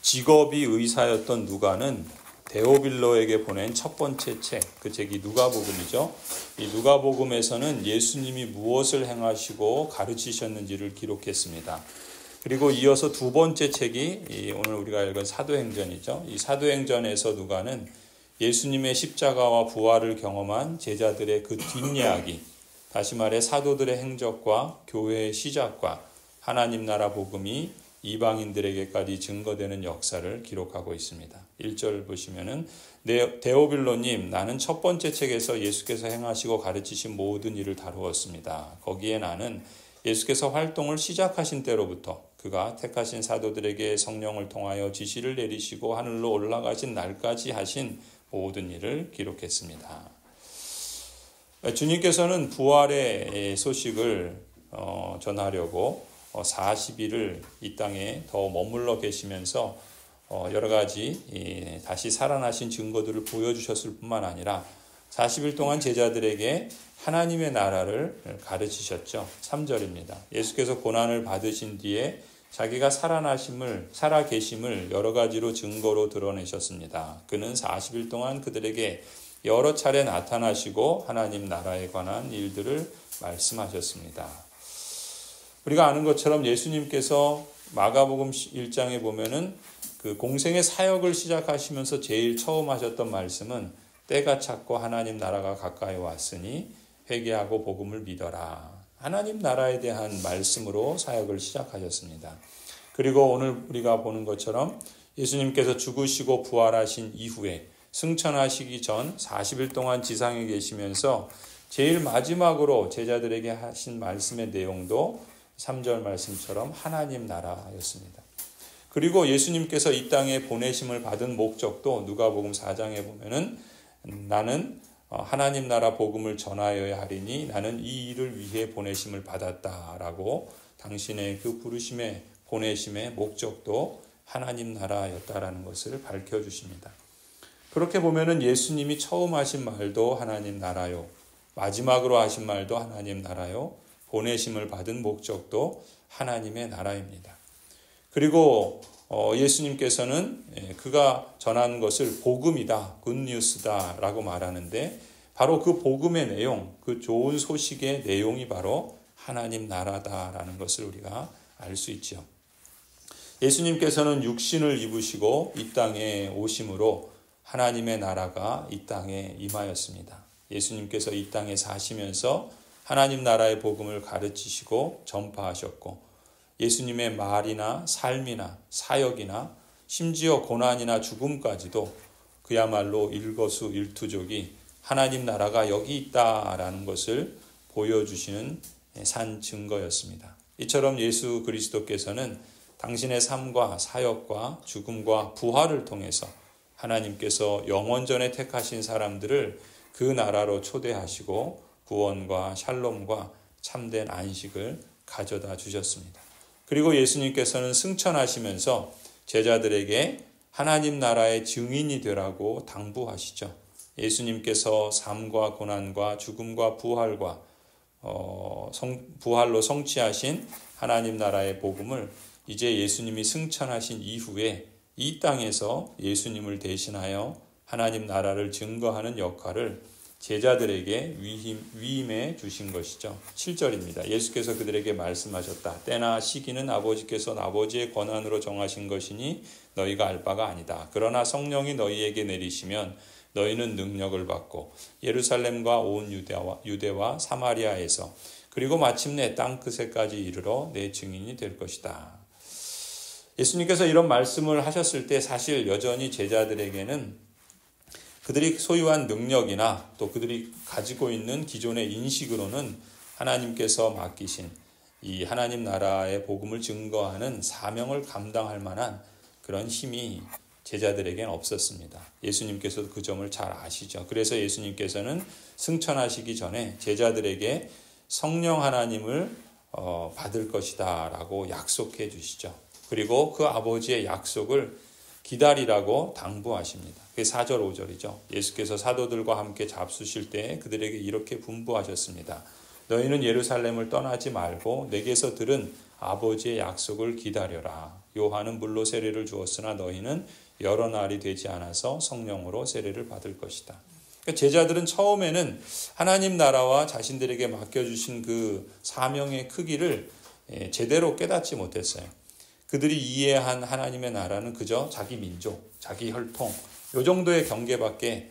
직업이 의사였던 누가는 데오빌로에게 보낸 첫 번째 책, 그 책이 누가복음이죠. 이 누가복음에서는 예수님이 무엇을 행하시고 가르치셨는지를 기록했습니다. 그리고 이어서 두 번째 책이 오늘 우리가 읽은 사도행전이죠. 이 사도행전에서 누가는 예수님의 십자가와 부활을 경험한 제자들의 그 뒷이야기, 다시 말해 사도들의 행적과 교회의 시작과 하나님 나라 복음이 이방인들에게까지 증거되는 역사를 기록하고 있습니다. 1절 보시면은 데오빌로님, 나는 첫 번째 책에서 예수께서 행하시고 가르치신 모든 일을 다루었습니다. 거기에 나는 예수께서 활동을 시작하신 때로부터 그가 택하신 사도들에게 성령을 통하여 지시를 내리시고 하늘로 올라가신 날까지 하신 모든 일을 기록했습니다. 주님께서는 부활의 소식을 전하려고 40일을 이 땅에 더 머물러 계시면서 여러 가지 다시 살아나신 증거들을 보여주셨을 뿐만 아니라 40일 동안 제자들에게 하나님의 나라를 가르치셨죠. 3절입니다. 예수께서 고난을 받으신 뒤에 자기가 살아계심을 여러 가지로 증거로 드러내셨습니다. 그는 40일 동안 그들에게 여러 차례 나타나시고 하나님 나라에 관한 일들을 말씀하셨습니다. 우리가 아는 것처럼 예수님께서 마가복음 1장에 보면은 그 공생의 사역을 시작하시면서 제일 처음 하셨던 말씀은 때가 찼고 하나님 나라가 가까이 왔으니 회개하고 복음을 믿어라. 하나님 나라에 대한 말씀으로 사역을 시작하셨습니다. 그리고 오늘 우리가 보는 것처럼 예수님께서 죽으시고 부활하신 이후에 승천하시기 전 40일 동안 지상에 계시면서 제일 마지막으로 제자들에게 하신 말씀의 내용도 3절 말씀처럼 하나님 나라였습니다. 그리고 예수님께서 이 땅에 보내심을 받은 목적도 누가복음 4장에 보면은 나는 하나님 나라 복음을 전하여야 하리니 나는 이 일을 위해 보내심을 받았다라고 당신의 그 부르심의 보내심의 목적도 하나님 나라였다라는 것을 밝혀주십니다. 그렇게 보면은 예수님이 처음 하신 말도 하나님 나라요, 마지막으로 하신 말도 하나님 나라요, 보내심을 받은 목적도 하나님의 나라입니다. 그리고 예수님께서는 그가 전한 것을 복음이다, 굿뉴스다 라고 말하는데 바로 그 복음의 내용, 그 좋은 소식의 내용이 바로 하나님 나라다라는 것을 우리가 알 수 있죠. 예수님께서는 육신을 입으시고 이 땅에 오심으로 하나님의 나라가 이 땅에 임하였습니다. 예수님께서 이 땅에 사시면서 하나님 나라의 복음을 가르치시고 전파하셨고 예수님의 말이나 삶이나 사역이나 심지어 고난이나 죽음까지도 그야말로 일거수일투족이 하나님 나라가 여기 있다라는 것을 보여주시는 산 증거였습니다. 이처럼 예수 그리스도께서는 당신의 삶과 사역과 죽음과 부활을 통해서 하나님께서 영원전에 택하신 사람들을 그 나라로 초대하시고 구원과 샬롬과 참된 안식을 가져다 주셨습니다. 그리고 예수님께서는 승천하시면서 제자들에게 하나님 나라의 증인이 되라고 당부하시죠. 예수님께서 삶과 고난과 죽음과 부활과 부활로 성취하신 하나님 나라의 복음을 이제 예수님이 승천하신 이후에 이 땅에서 예수님을 대신하여 하나님 나라를 증거하는 역할을 제자들에게 위임해 주신 것이죠. 7절입니다. 예수께서 그들에게 말씀하셨다. 때나 시기는 아버지께서 아버지의 권한으로 정하신 것이니 너희가 알 바가 아니다. 그러나 성령이 너희에게 내리시면 너희는 능력을 받고 예루살렘과 온 유대와 사마리아에서 그리고 마침내 땅끝에까지 이르러 내 증인이 될 것이다. 예수님께서 이런 말씀을 하셨을 때 사실 여전히 제자들에게는 그들이 소유한 능력이나 또 그들이 가지고 있는 기존의 인식으로는 하나님께서 맡기신 이 하나님 나라의 복음을 증거하는 사명을 감당할 만한 그런 힘이 제자들에게는 없었습니다. 예수님께서도 그 점을 잘 아시죠. 그래서 예수님께서는 승천하시기 전에 제자들에게 성령 하나님을 받을 것이다 라고 약속해 주시죠. 그리고 그 아버지의 약속을 기다리라고 당부하십니다. 그게 4절 5절이죠. 예수께서 사도들과 함께 잡수실 때 그들에게 이렇게 분부하셨습니다. 너희는 예루살렘을 떠나지 말고 내게서 들은 아버지의 약속을 기다려라. 요한은 물로 세례를 주었으나 너희는 여러 날이 되지 않아서 성령으로 세례를 받을 것이다. 그러니까 제자들은 처음에는 하나님 나라와 자신들에게 맡겨주신 그 사명의 크기를 제대로 깨닫지 못했어요. 그들이 이해한 하나님의 나라는 그저 자기 민족, 자기 혈통, 이 정도의 경계밖에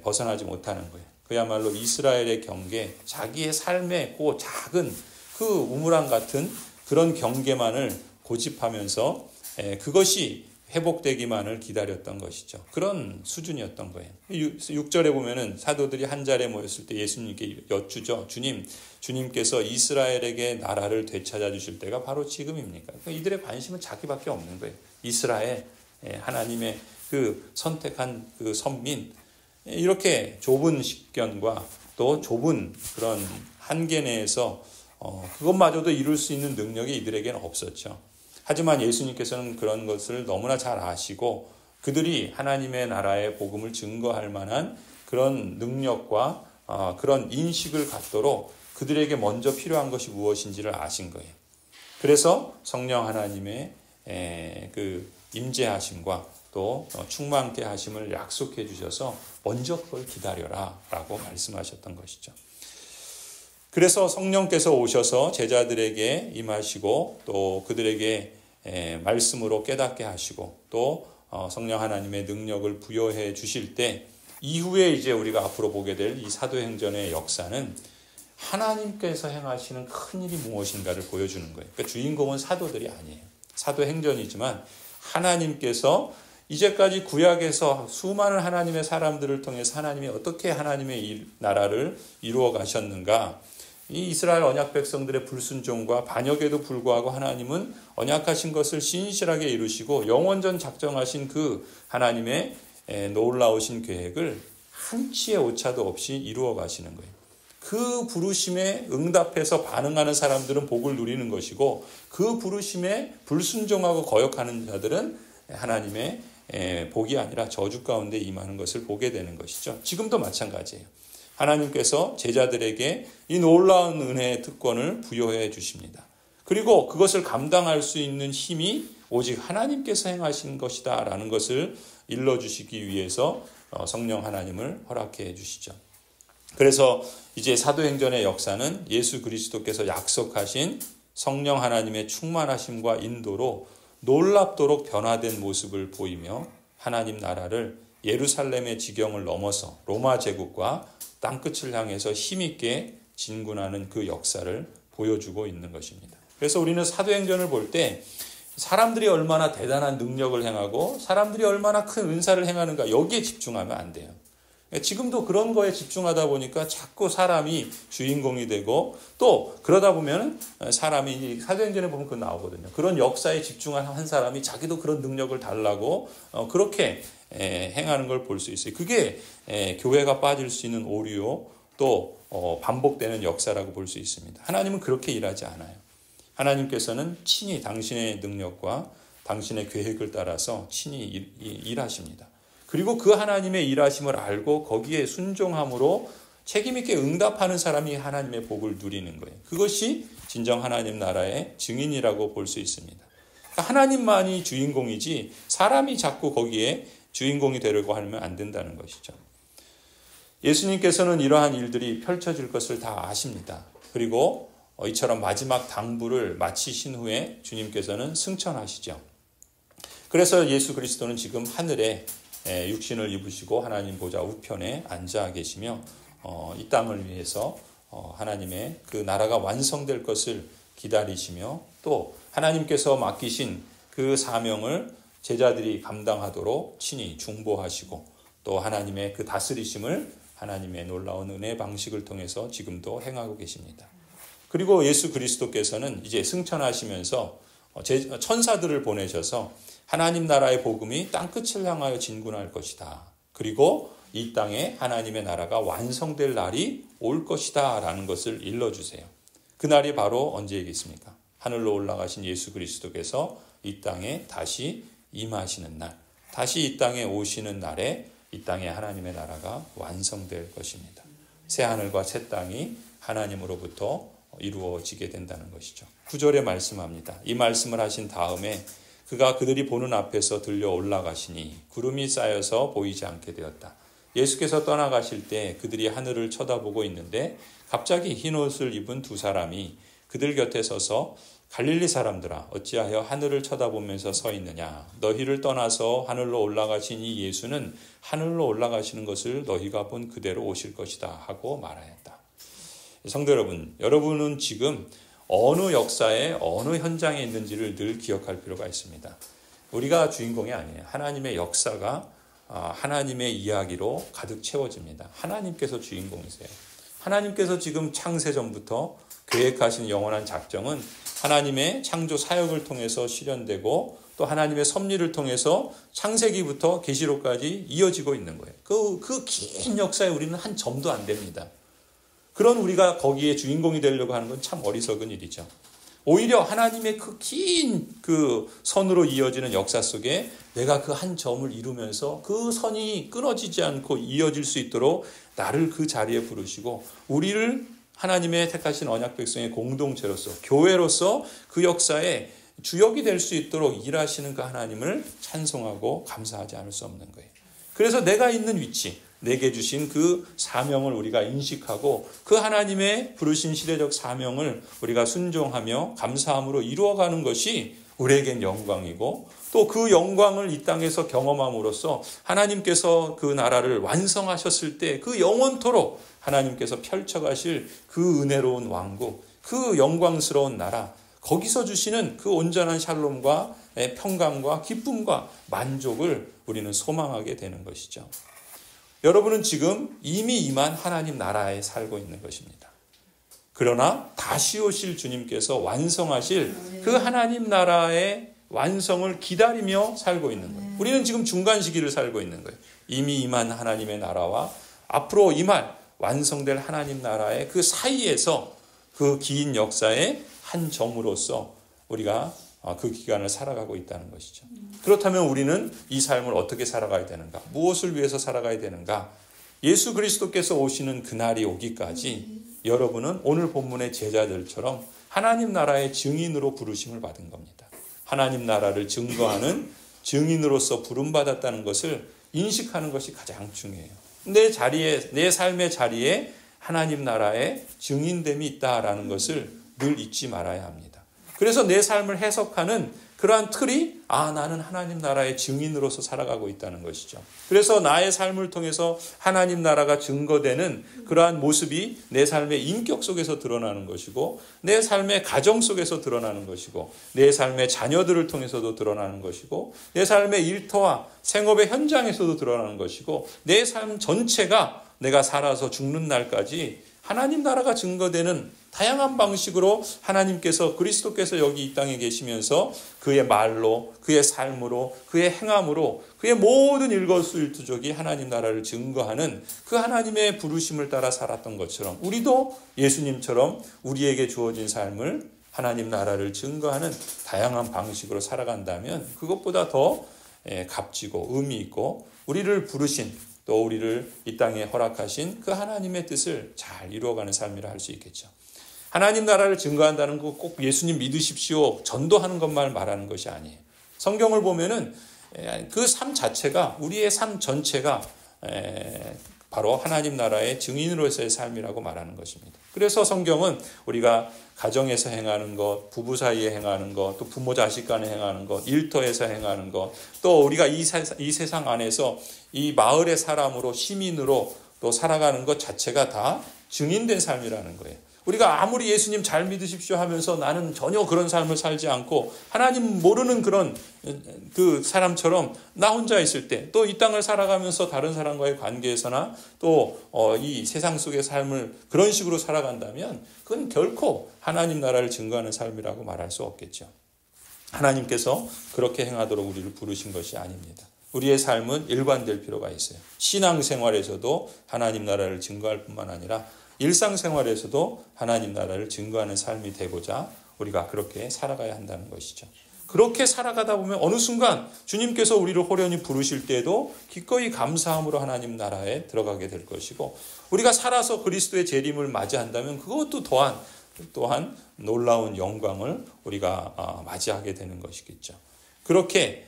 벗어나지 못하는 거예요. 그야말로 이스라엘의 경계, 자기의 삶의 그 작은 그 우물안 같은 그런 경계만을 고집하면서 그것이 회복되기만을 기다렸던 것이죠. 그런 수준이었던 거예요. 6절에 보면은 사도들이 한 자리에 모였을 때 예수님께 여쭈죠. 주님께서 이스라엘에게 나라를 되찾아 주실 때가 바로 지금입니까? 그러니까 이들의 관심은 자기밖에 없는 거예요. 이스라엘, 하나님의 그 선택한 그 선민, 이렇게 좁은 식견과 또 좁은 그런 한계 내에서 그것마저도 이룰 수 있는 능력이 이들에게는 없었죠. 하지만 예수님께서는 그런 것을 너무나 잘 아시고 그들이 하나님의 나라의 복음을 증거할 만한 그런 능력과 그런 인식을 갖도록 그들에게 먼저 필요한 것이 무엇인지를 아신 거예요. 그래서 성령 하나님의 그 임재하심과 또 충만케 하심을 약속해 주셔서 먼저 그걸 기다려라 라고 말씀하셨던 것이죠. 그래서 성령께서 오셔서 제자들에게 임하시고 또 그들에게 말씀으로 깨닫게 하시고 또 성령 하나님의 능력을 부여해 주실 때 이후에 이제 우리가 앞으로 보게 될 이 사도행전의 역사는 하나님께서 행하시는 큰 일이 무엇인가를 보여주는 거예요. 그러니까 주인공은 사도들이 아니에요. 사도행전이지만 하나님께서 이제까지 구약에서 수많은 하나님의 사람들을 통해서 하나님이 어떻게 하나님의 나라를 이루어 가셨는가, 이 이스라엘 언약 백성들의 불순종과 반역에도 불구하고 하나님은 언약하신 것을 신실하게 이루시고 영원전 작정하신 그 하나님의 놀라우신 계획을 한치의 오차도 없이 이루어 가시는 거예요. 그 부르심에 응답해서 반응하는 사람들은 복을 누리는 것이고 그 부르심에 불순종하고 거역하는 자들은 하나님의 복이 아니라 저주 가운데 임하는 것을 보게 되는 것이죠. 지금도 마찬가지예요. 하나님께서 제자들에게 이 놀라운 은혜의 특권을 부여해 주십니다. 그리고 그것을 감당할 수 있는 힘이 오직 하나님께서 행하신 것이다 라는 것을 일러주시기 위해서 성령 하나님을 허락해 주시죠. 그래서 이제 사도행전의 역사는 예수 그리스도께서 약속하신 성령 하나님의 충만하심과 인도로 놀랍도록 변화된 모습을 보이며 하나님 나라를 예루살렘의 지경을 넘어서 로마 제국과 땅끝을 향해서 힘있게 진군하는 그 역사를 보여주고 있는 것입니다. 그래서 우리는 사도행전을 볼 때 사람들이 얼마나 대단한 능력을 행하고 사람들이 얼마나 큰 은사를 행하는가 여기에 집중하면 안 돼요. 지금도 그런 거에 집중하다 보니까 자꾸 사람이 주인공이 되고 또 그러다 보면 사람이 사도행전에 보면 그거 나오거든요. 그런 역사에 집중한 사람이 자기도 그런 능력을 달라고 그렇게 행하는 걸 볼 수 있어요. 그게 교회가 빠질 수 있는 오류요 또 반복되는 역사라고 볼 수 있습니다. 하나님은 그렇게 일하지 않아요. 하나님께서는 친히 당신의 능력과 당신의 계획을 따라서 친히 일하십니다. 그리고 그 하나님의 일하심을 알고 거기에 순종함으로 책임있게 응답하는 사람이 하나님의 복을 누리는 거예요. 그것이 진정 하나님 나라의 증인이라고 볼 수 있습니다. 그러니까 하나님만이 주인공이지 사람이 자꾸 거기에 주인공이 되려고 하면 안 된다는 것이죠. 예수님께서는 이러한 일들이 펼쳐질 것을 다 아십니다. 그리고 이처럼 마지막 당부를 마치신 후에 주님께서는 승천하시죠. 그래서 예수 그리스도는 지금 하늘에 육신을 입으시고 하나님 보좌 우편에 앉아 계시며 이 땅을 위해서 하나님의 그 나라가 완성될 것을 기다리시며 또 하나님께서 맡기신 그 사명을 제자들이 감당하도록 친히 중보하시고 또 하나님의 그 다스리심을 하나님의 놀라운 은혜의 방식을 통해서 지금도 행하고 계십니다. 그리고 예수 그리스도께서는 이제 승천하시면서 천사들을 보내셔서 하나님 나라의 복음이 땅끝을 향하여 진군할 것이다. 그리고 이 땅에 하나님의 나라가 완성될 날이 올 것이다 라는 것을 일러주세요. 그날이 바로 언제이겠습니까? 하늘로 올라가신 예수 그리스도께서 이 땅에 다시 임하시는 날, 다시 이 땅에 오시는 날에 이 땅에 하나님의 나라가 완성될 것입니다. 새 하늘과 새 땅이 하나님으로부터 이루어지게 된다는 것이죠. 9절에 말씀합니다. 이 말씀을 하신 다음에 그가 그들이 보는 앞에서 들려 올라가시니 구름이 쌓여서 보이지 않게 되었다. 예수께서 떠나가실 때 그들이 하늘을 쳐다보고 있는데 갑자기 흰옷을 입은 두 사람이 그들 곁에 서서 갈릴리 사람들아 어찌하여 하늘을 쳐다보면서 서 있느냐. 너희를 떠나서 하늘로 올라가신 이 예수는 하늘로 올라가시는 것을 너희가 본 그대로 오실 것이다 하고 말하였다. 성도 여러분, 여러분은 지금 어느 역사에 어느 현장에 있는지를 늘 기억할 필요가 있습니다. 우리가 주인공이 아니에요. 하나님의 역사가 하나님의 이야기로 가득 채워집니다. 하나님께서 주인공이세요. 하나님께서 지금 창세전부터 계획하신 영원한 작정은 하나님의 창조 사역을 통해서 실현되고 또 하나님의 섭리를 통해서 창세기부터 계시록까지 이어지고 있는 거예요. 그 긴 역사에 우리는 한 점도 안 됩니다. 그런 우리가 거기에 주인공이 되려고 하는 건 참 어리석은 일이죠. 오히려 하나님의 그 긴 선으로 이어지는 역사 속에 내가 그 한 점을 이루면서 그 선이 끊어지지 않고 이어질 수 있도록 나를 그 자리에 부르시고 우리를 하나님의 택하신 언약 백성의 공동체로서 교회로서 그 역사에 주역이 될 수 있도록 일하시는 그 하나님을 찬송하고 감사하지 않을 수 없는 거예요. 그래서 내가 있는 위치, 내게 주신 그 사명을 우리가 인식하고 그 하나님의 부르신 시대적 사명을 우리가 순종하며 감사함으로 이루어가는 것이 우리에겐 영광이고 또 그 영광을 이 땅에서 경험함으로써 하나님께서 그 나라를 완성하셨을 때 그 영원토록 하나님께서 펼쳐가실 그 은혜로운 왕국, 그 영광스러운 나라, 거기서 주시는 그 온전한 샬롬과 평강과 기쁨과 만족을 우리는 소망하게 되는 것이죠. 여러분은 지금 이미 임한 하나님 나라에 살고 있는 것입니다. 그러나 다시 오실 주님께서 완성하실 그 하나님 나라의 완성을 기다리며 살고 있는 거예요. 우리는 지금 중간 시기를 살고 있는 거예요. 이미 임한 하나님의 나라와 앞으로 임할 완성될 하나님 나라의 그 사이에서 그 긴 역사의 한 점으로서 우리가 그 기간을 살아가고 있다는 것이죠. 그렇다면 우리는 이 삶을 어떻게 살아가야 되는가? 무엇을 위해서 살아가야 되는가? 예수 그리스도께서 오시는 그날이 오기까지 여러분은 오늘 본문의 제자들처럼 하나님 나라의 증인으로 부르심을 받은 겁니다. 하나님 나라를 증거하는 증인으로서 부름받았다는 것을 인식하는 것이 가장 중요해요. 내 삶의 자리에 하나님 나라의 증인됨이 있다라는 것을 늘 잊지 말아야 합니다. 그래서 내 삶을 해석하는 그러한 틀이 나는 하나님 나라의 증인으로서 살아가고 있다는 것이죠. 그래서 나의 삶을 통해서 하나님 나라가 증거되는 그러한 모습이 내 삶의 인격 속에서 드러나는 것이고 내 삶의 가정 속에서 드러나는 것이고 내 삶의 자녀들을 통해서도 드러나는 것이고 내 삶의 일터와 생업의 현장에서도 드러나는 것이고 내 삶 전체가 내가 살아서 죽는 날까지 하나님 나라가 증거되는 다양한 방식으로 하나님께서 그리스도께서 여기 이 땅에 계시면서 그의 말로 그의 삶으로 그의 행함으로 그의 모든 일거수일투족이 하나님 나라를 증거하는 그 하나님의 부르심을 따라 살았던 것처럼 우리도 예수님처럼 우리에게 주어진 삶을 하나님 나라를 증거하는 다양한 방식으로 살아간다면 그것보다 더 값지고 의미 있고 우리를 부르신 또 우리를 이 땅에 허락하신 그 하나님의 뜻을 잘 이루어가는 삶이라 할 수 있겠죠. 하나님 나라를 증거한다는 거 꼭 예수님 믿으십시오 전도하는 것만 말하는 것이 아니에요. 성경을 보면은 그 삶 자체가 우리의 삶 전체가 바로 하나님 나라의 증인으로서의 삶이라고 말하는 것입니다. 그래서 성경은 우리가 가정에서 행하는 것, 부부 사이에 행하는 것, 또 부모 자식 간에 행하는 것, 일터에서 행하는 것, 또 우리가 이 세상 안에서 이 마을의 사람으로 시민으로 또 살아가는 것 자체가 다 증인된 삶이라는 거예요. 우리가 아무리 예수님 잘 믿으십시오 하면서 나는 전혀 그런 삶을 살지 않고 하나님 모르는 그런 그 사람처럼 나 혼자 있을 때 또 이 땅을 살아가면서 다른 사람과의 관계에서나 또 이 세상 속의 삶을 그런 식으로 살아간다면 그건 결코 하나님 나라를 증거하는 삶이라고 말할 수 없겠죠. 하나님께서 그렇게 행하도록 우리를 부르신 것이 아닙니다. 우리의 삶은 일관될 필요가 있어요. 신앙생활에서도 하나님 나라를 증거할 뿐만 아니라 일상생활에서도 하나님 나라를 증거하는 삶이 되고자 우리가 그렇게 살아가야 한다는 것이죠. 그렇게 살아가다 보면 어느 순간 주님께서 우리를 호련히 부르실 때에도 기꺼이 감사함으로 하나님 나라에 들어가게 될 것이고 우리가 살아서 그리스도의 재림을 맞이한다면 그것도 또한 또한 놀라운 영광을 우리가 맞이하게 되는 것이겠죠. 그렇게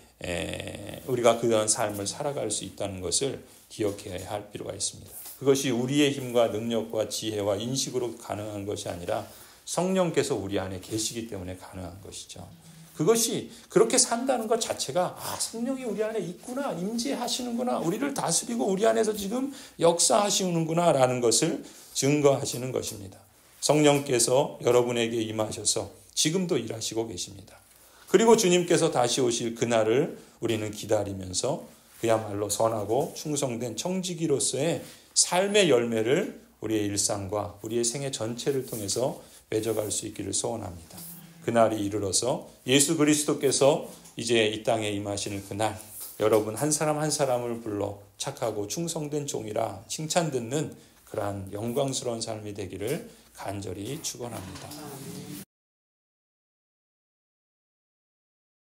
우리가 그런 삶을 살아갈 수 있다는 것을 기억해야 할 필요가 있습니다. 그것이 우리의 힘과 능력과 지혜와 인식으로 가능한 것이 아니라 성령께서 우리 안에 계시기 때문에 가능한 것이죠. 그것이 그렇게 산다는 것 자체가 성령이 우리 안에 있구나, 임재하시는구나, 우리를 다스리고 우리 안에서 지금 역사하시는구나 라는 것을 증거하시는 것입니다. 성령께서 여러분에게 임하셔서 지금도 일하시고 계십니다. 그리고 주님께서 다시 오실 그날을 우리는 기다리면서 그야말로 선하고 충성된 청지기로서의 삶의 열매를 우리의 일상과 우리의 생애 전체를 통해서 맺어갈 수 있기를 소원합니다. 그날이 이르러서 예수 그리스도께서 이제 이 땅에 임하시는 그날, 여러분 한 사람 한 사람을 불러 착하고 충성된 종이라 칭찬 듣는 그러한 영광스러운 삶이 되기를 간절히 축원합니다.